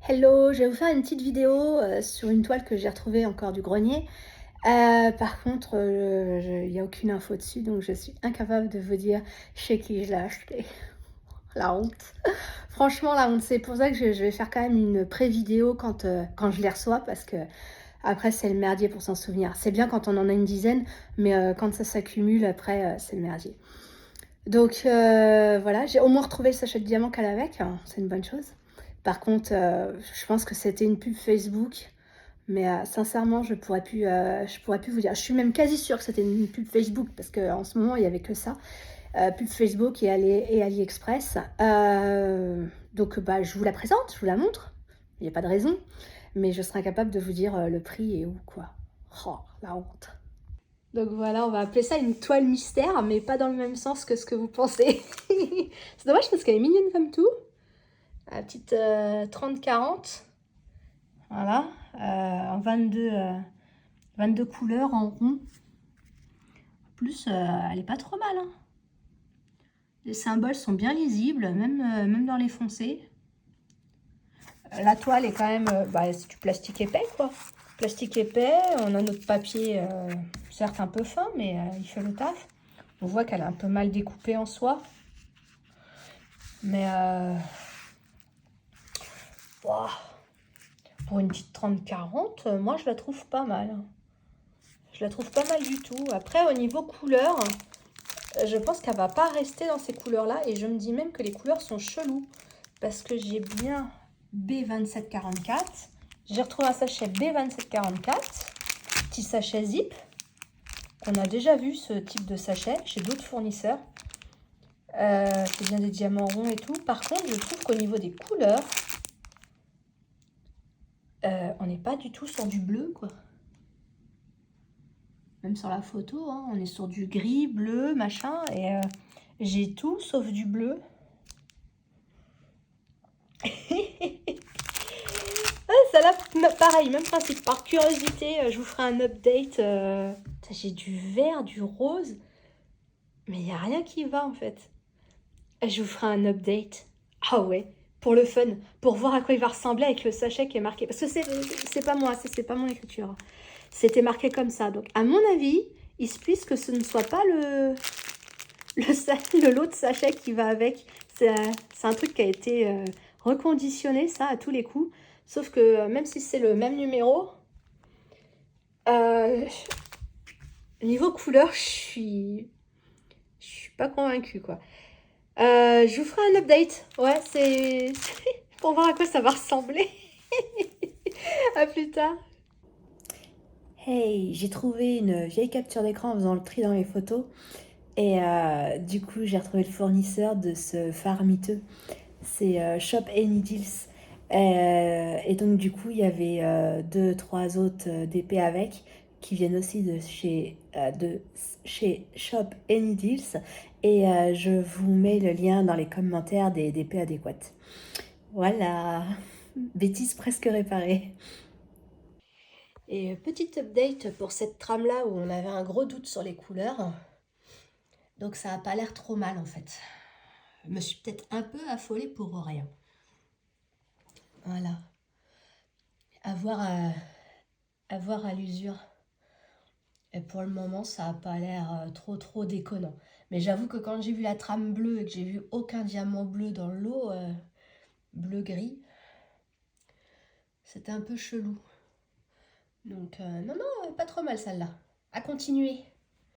Hello, je vais vous faire une petite vidéo, sur une toile que j'ai retrouvée encore du grenier. Par contre, il y a aucune info dessus, donc je suis incapable de vous dire chez qui je l'ai acheté. La honte. Franchement, la honte. C'est pour ça que je vais faire quand même une pré-vidéo quand je les reçois parce qu'après c'est le merdier pour s'en souvenir. C'est bien quand on en a une dizaine, mais quand ça s'accumule après, c'est le merdier. Donc voilà, j'ai au moins retrouvé le sachet de diamant qu'elle avait avec, hein, c'est une bonne chose. Par contre, je pense que c'était une pub Facebook, mais sincèrement, je pourrais plus vous dire. Je suis même quasi sûre que c'était une pub Facebook parce qu'en ce moment, il y avait que ça, pub Facebook et AliExpress. Donc bah, je vous la présente, je vous la montre. Il n'y a pas de raison, mais je serai incapable de vous dire, le prix et où, quoi. Oh, la honte. Donc voilà, on va appeler ça une toile mystère, mais pas dans le même sens que ce que vous pensez. C'est dommage parce qu'elle est mignonne comme tout. La petite 30-40. Voilà. En 22 couleurs en rond. En plus, elle est pas trop mal, hein. Les symboles sont bien lisibles, même dans les foncés. La toile est quand même, c'est du plastique épais, quoi. Plastique épais, on a notre papier, certes un peu fin, mais il fait le taf. On voit qu'elle est un peu mal découpée en soi. Mais ouah, pour une petite 30-40, moi je la trouve pas mal. Je la trouve pas mal du tout. Après, au niveau couleur, je pense qu'elle va pas rester dans ces couleurs-là. Et je me dis même que les couleurs sont cheloues. Parce que j'ai bien B2744. J'ai retrouvé un sachet B2744. Petit sachet zip. On a déjà vu ce type de sachet chez d'autres fournisseurs. C'est bien des diamants ronds et tout. Par contre, je trouve qu'au niveau des couleurs, on n'est pas du tout sur du bleu, quoi. Même sur la photo, hein, on est sur du gris, bleu, machin. Et j'ai tout sauf du bleu. Ça là, pareil, même principe. Par curiosité, je vous ferai un update. J'ai du vert, du rose. Mais il n'y a rien qui va, en fait. Je vous ferai un update. Ah ouais, pour le fun. Pour voir à quoi il va ressembler avec le sachet qui est marqué. Parce que c'est pas moi, c'est pas mon écriture. C'était marqué comme ça. Donc, à mon avis, il se puisse que ce ne soit pas le lot de sachet qui va avec. C'est un truc qui a été reconditionné, ça, à tous les coups. Sauf que même si c'est le même numéro, euh, niveau couleur, je suis pas convaincue, quoi. Je vous ferai un update. Ouais, c'est pour voir à quoi ça va ressembler. À plus tard. Hey, j'ai trouvé une vieille capture d'écran en faisant le tri dans les photos. Et du coup, j'ai retrouvé le fournisseur de ce phare miteux. C'est Shop Any Deals. Et donc, du coup, il y avait deux, trois autres DP avec qui viennent aussi de chez Shop Any Deals. Et je vous mets le lien dans les commentaires des DP adéquates. Voilà, bêtise presque réparée. Et petite update pour cette trame-là où on avait un gros doute sur les couleurs. Donc ça n'a pas l'air trop mal en fait. Je me suis peut-être un peu affolée pour rien. Voilà. À voir à l'usure. Et pour le moment, ça n'a pas l'air trop déconnant. Mais j'avoue que quand j'ai vu la trame bleue et que j'ai vu aucun diamant bleu dans le lot, bleu-gris, c'était un peu chelou. Donc non, pas trop mal celle-là. À continuer.